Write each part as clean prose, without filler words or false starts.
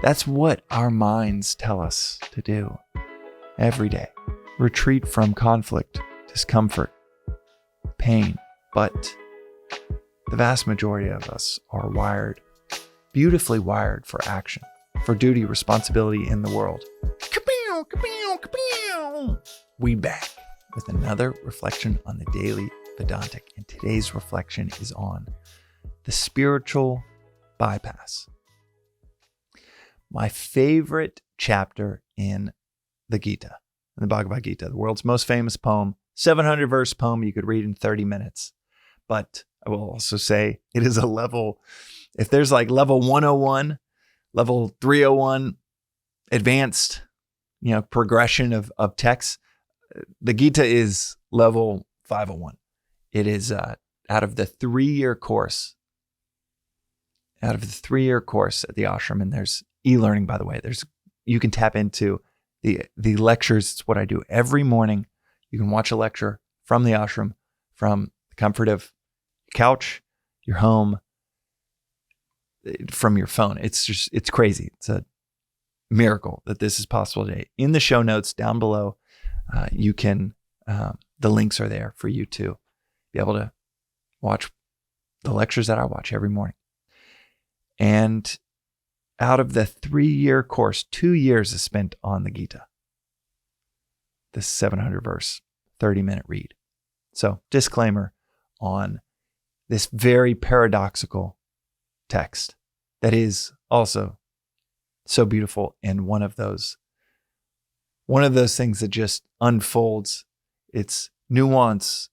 That's what our minds tell us to do every day. Retreat from conflict, discomfort, pain. But the vast majority of us are wired, beautifully wired for action, for duty, responsibility in the world. Kapow, kapow, kapow. We back with another reflection on the daily Vedantic. And today's reflection is on the spiritual bypass. My favorite chapter in the Gita, in the Bhagavad Gita, the world's most famous poem, 700-verse poem you could read in 30 minutes. But I will also say it is a level, if there's like level 101, level 301, advanced, progression of text, the Gita is level 501. It is out of the 3-year course. Out of the 3-year course at the ashram, and there's e-learning, by the way. You can tap into the lectures. It's what I do every morning. You can watch a lecture from the ashram, from the comfort of your couch, your home, from your phone. It's crazy. It's a miracle that this is possible today. In the show notes down below, you can, the links are there for you to be able to watch the lectures that I watch every morning. And out of the 3-year course, 2 years is spent on the Gita. This 700-verse, 30-minute read. So, disclaimer on this very paradoxical text that is also so beautiful, and one of those things that just unfolds. Its nuance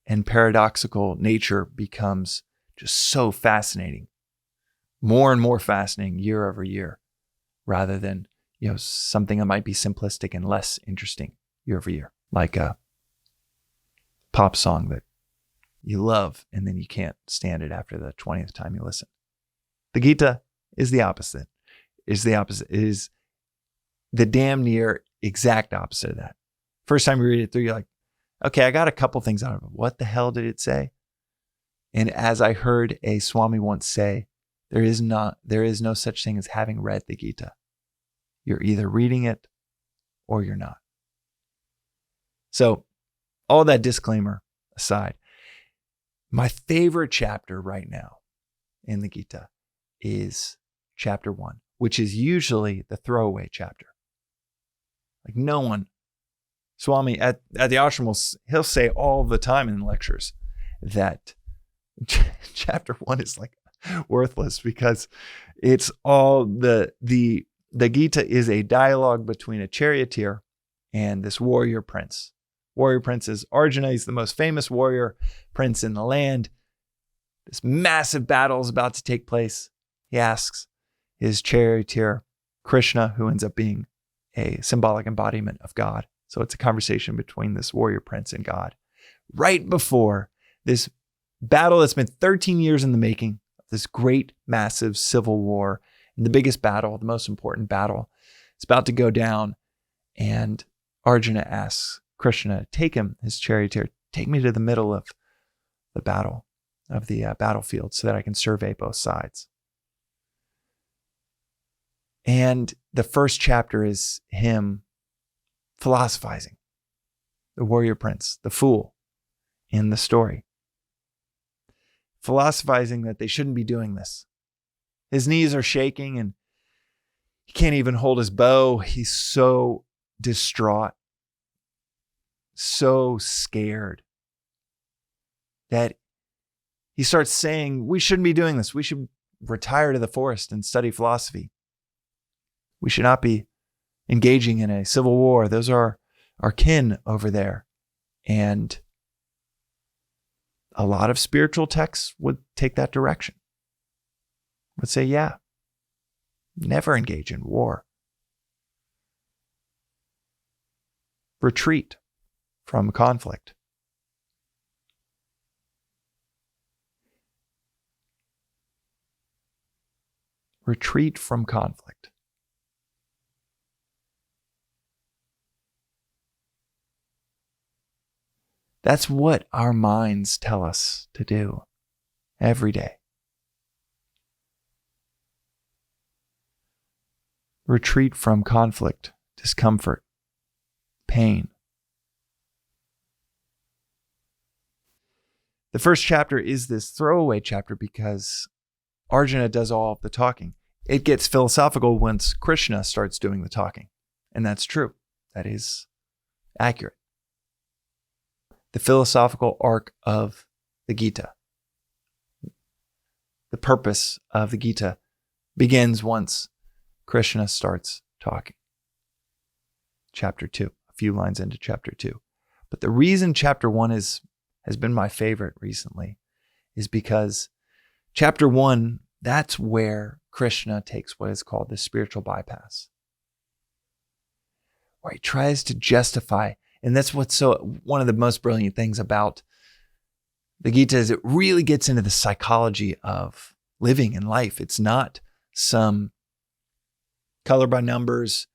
and paradoxical nature becomes just so fascinating, more and more fascinating year over year, rather than something that might be simplistic and less interesting year over year, like a pop song that you love and then you can't stand it after the 20th time you listen. The Gita is the opposite. It is the damn near exact opposite of that. First time you read it through, you're like, okay, I got a couple things out of it. What the hell did it say? And as I heard a Swami once say, there is no such thing as having read the Gita. You're either reading it or you're not. So, all that disclaimer aside, my favorite chapter right now in the Gita is chapter 1, which is usually the throwaway chapter. Like no one, Swami at the ashram, he'll say all the time in lectures that chapter 1 is like worthless because it's all the Gita is a dialogue between a charioteer and this warrior prince. Warrior prince is Arjuna. He's the most famous warrior prince in the land. This massive battle is about to take place. He asks his charioteer, Krishna, who ends up being a symbolic embodiment of God. So it's a conversation between this warrior prince and God. Right before this battle that's been 13 years in the making, this great, massive civil war, and the biggest battle, the most important battle, it's about to go down. And Arjuna asks Krishna, take him, his charioteer, take me to the middle of the battle, of the battlefield, so that I can survey both sides. And the first chapter is him philosophizing, the warrior prince, the fool in the story, philosophizing that they shouldn't be doing this. His knees are shaking and he can't even hold his bow. He's so distraught, so scared that he starts saying, we shouldn't be doing this. We should retire to the forest and study philosophy. We should not be engaging in a civil war. Those are our kin over there. And a lot of spiritual texts would take that direction. Would say, yeah, never engage in war. Retreat from conflict. Retreat from conflict. That's what our minds tell us to do every day. retreat from conflict, discomfort, pain. The first chapter is this throwaway chapter because Arjuna does all of the talking. It gets philosophical once Krishna starts doing the talking. And that's true. That is accurate. The philosophical arc of the Gita, the purpose of the Gita, begins once Krishna starts talking. Chapter 2, a few lines into chapter 2. But the reason chapter 1 has been my favorite recently is because chapter 1, that's where Krishna takes what is called the spiritual bypass, where he tries to justify, and that's what's one of the most brilliant things about the Gita is it really gets into the psychology of living in life. It's not some color by numbers,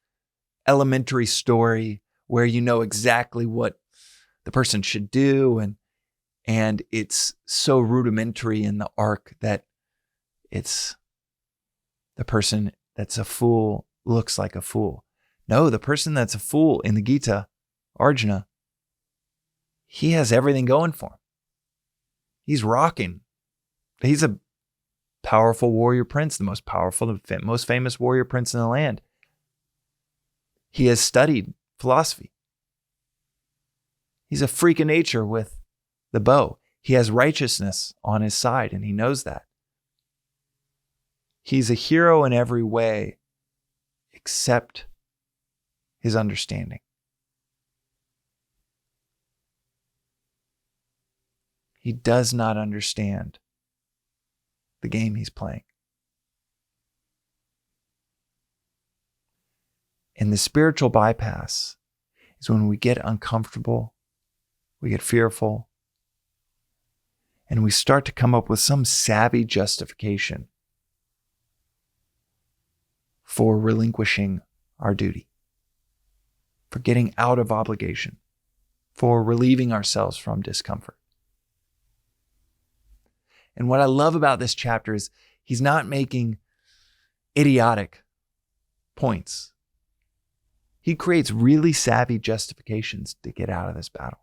elementary story where you know exactly what the person should do, and it's so rudimentary in the arc that it's the person that's a fool looks like a fool. No, the person that's a fool in the Gita, Arjuna, he has everything going for him. He's rocking. He's a powerful warrior prince, the most powerful, most famous warrior prince in the land. He has studied philosophy. He's a freak of nature with the bow. He has righteousness on his side, and he knows that. He's a hero in every way except his understanding. He does not understand the game he's playing. And the spiritual bypass is when we get uncomfortable, we get fearful, and we start to come up with some savvy justification for relinquishing our duty, for getting out of obligation, for relieving ourselves from discomfort. And what I love about this chapter is he's not making idiotic points. He creates really savvy justifications to get out of this battle.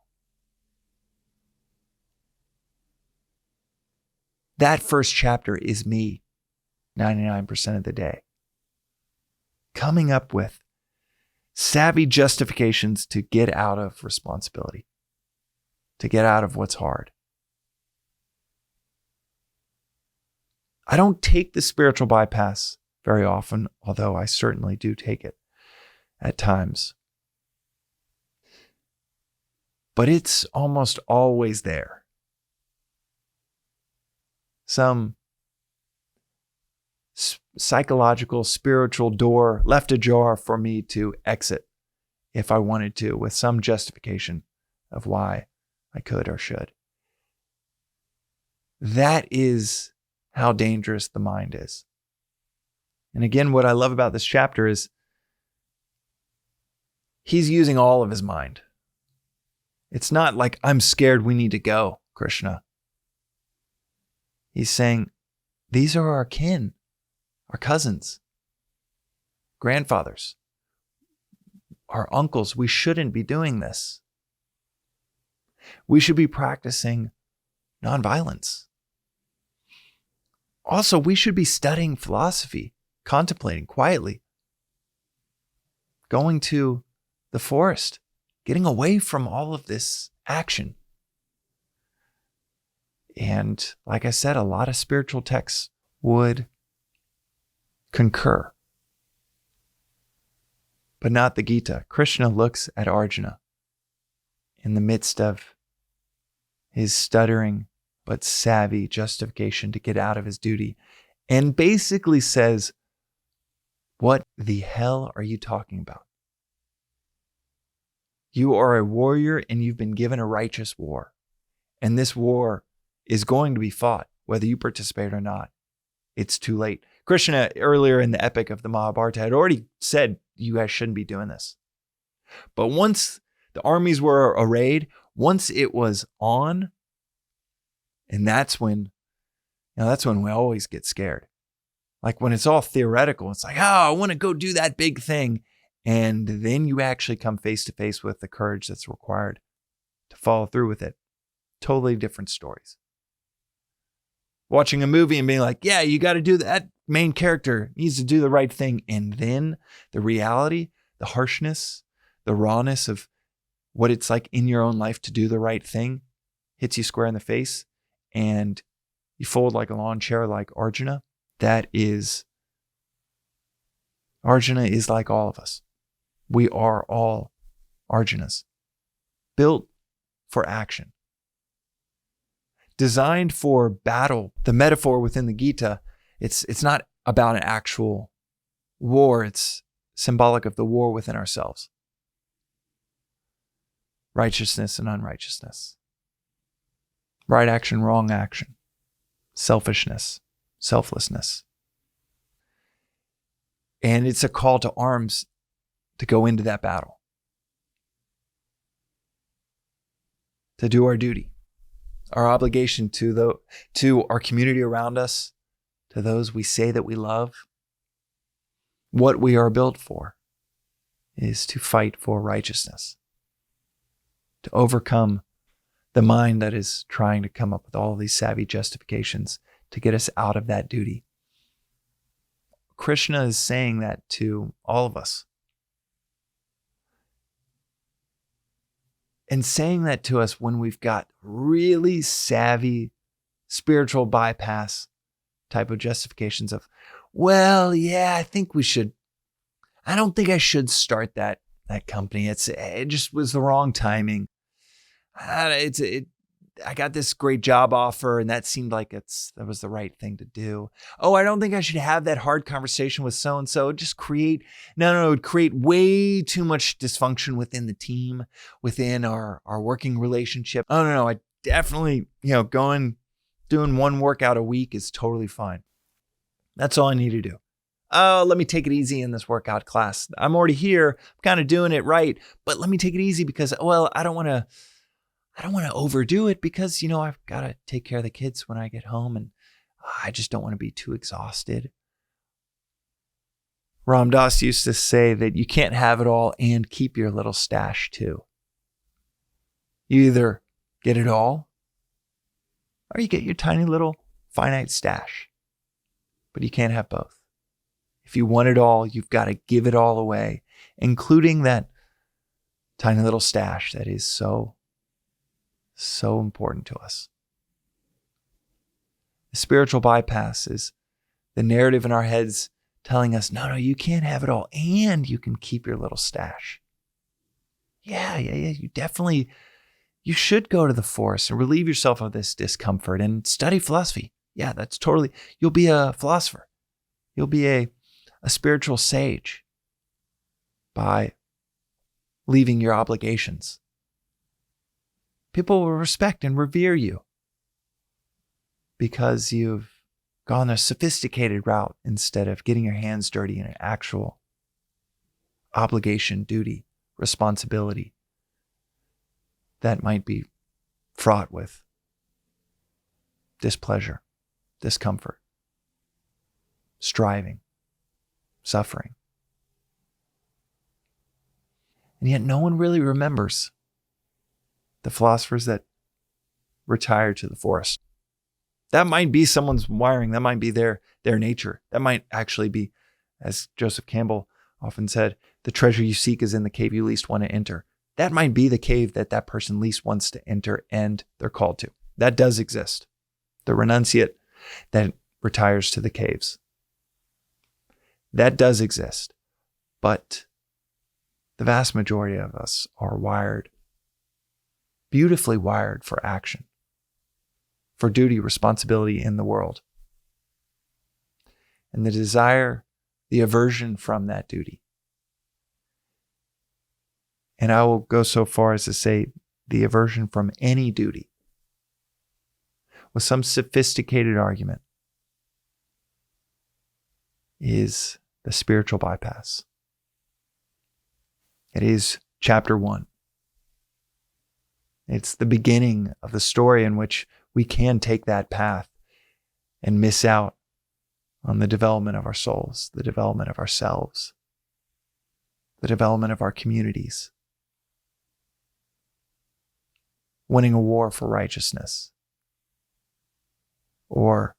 That first chapter is me 99% of the day, coming up with savvy justifications to get out of responsibility, to get out of what's hard. I don't take the spiritual bypass very often, although I certainly do take it at times. But it's almost always there. Some psychological, spiritual door left ajar for me to exit if I wanted to, with some justification of why I could or should. That is how dangerous the mind is. And again, what I love about this chapter is he's using all of his mind. It's not like, I'm scared, we need to go, Krishna. He's saying, these are our kin, our cousins, grandfathers, our uncles. We shouldn't be doing this. We should be practicing nonviolence. Also, we should be studying philosophy, contemplating quietly, going to the forest, getting away from all of this action. And like I said, a lot of spiritual texts would concur, but not the Gita. Krishna looks at Arjuna in the midst of his stuttering but savvy justification to get out of his duty and basically says, what the hell are you talking about? You are a warrior and you've been given a righteous war. And this war is going to be fought, whether you participate or not. It's too late. Krishna, earlier in the epic of the Mahabharata, had already said, you guys shouldn't be doing this. But once the armies were arrayed, once it was on, and that's when we always get scared. Like when it's all theoretical, it's like, oh, I want to go do that big thing. And then you actually come face to face with the courage that's required to follow through with it. Totally different stories. Watching a movie and being like, yeah, you got to do that. Main character needs to do the right thing. And then the reality, the harshness, the rawness of what it's like in your own life to do the right thing hits you square in the face and you fold like a lawn chair like Arjuna. Arjuna is like all of us. We are all Arjunas, built for action, designed for battle. The metaphor within the Gita, it's not about an actual war. It's symbolic of the war within ourselves. Righteousness and unrighteousness. Right action, wrong action. Selfishness, selflessness. And it's a call to arms to go into that battle. To do our duty. Our obligation to our community around us, to those we say that we love. What we are built for is to fight for righteousness. To overcome the mind that is trying to come up with all of these savvy justifications to get us out of that duty. Krishna is saying that to all of us. And saying that to us when we've got really savvy spiritual bypass type of justifications of, well, yeah, I don't think I should start that company. It just was the wrong timing. I got this great job offer and that seemed like that was the right thing to do. Oh, I don't think I should have that hard conversation with so-and-so. It would create way too much dysfunction within the team, within our working relationship. Oh, no, I definitely, doing one workout a week is totally fine. That's all I need to do. Oh, let me take it easy in this workout class. I'm already here, I'm kind of doing it right, but let me take it easy because, well, I don't want to overdo it because, I've got to take care of the kids when I get home and I just don't want to be too exhausted. Ram Dass used to say that you can't have it all and keep your little stash too. You either get it all or you get your tiny little finite stash, but you can't have both. If you want it all, you've got to give it all away, including that tiny little stash that is so important to us. The spiritual bypass is the narrative in our heads telling us, no, you can't have it all and you can keep your little stash. Yeah, you should go to the forest and relieve yourself of this discomfort and study philosophy. Yeah, you'll be a philosopher. You'll be a spiritual sage by leaving your obligations. People will respect and revere you because you've gone a sophisticated route instead of getting your hands dirty in an actual obligation, duty, responsibility that might be fraught with displeasure, discomfort, striving, suffering. And yet no one really remembers the philosophers that retired to the forest. That might be someone's wiring. That might be their nature. That might actually be, as Joseph Campbell often said, the treasure you seek is in the cave you least want to enter. That might be the cave that person least wants to enter and they're called to. That does exist. The renunciate that retires to the caves. That does exist. But the vast majority of us are wired, beautifully wired for action, for duty, responsibility in the world. And the desire, the aversion from that duty. And I will go so far as to say the aversion from any duty with some sophisticated argument is the spiritual bypass. It is chapter 1. It's the beginning of the story in which we can take that path and miss out on the development of our souls, the development of ourselves, the development of our communities, winning a war for righteousness, or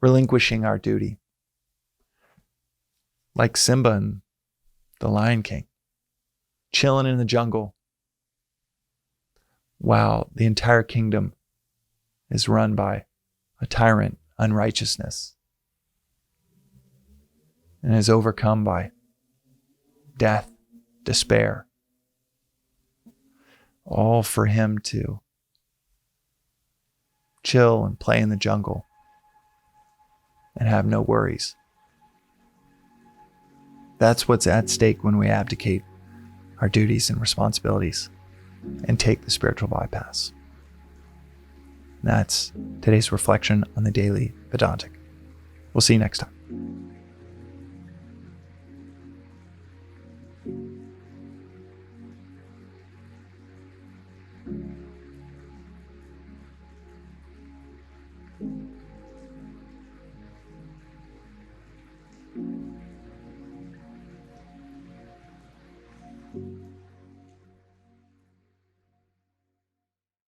relinquishing our duty, like Simba in The Lion King, chilling in the jungle while the entire kingdom is run by a tyrant, unrighteousness, and is overcome by death, despair, all for him to chill and play in the jungle and have no worries. That's what's at stake when we abdicate our duties and responsibilities and take the spiritual bypass. That's today's reflection on the Daily Vedantic. We'll see you next time.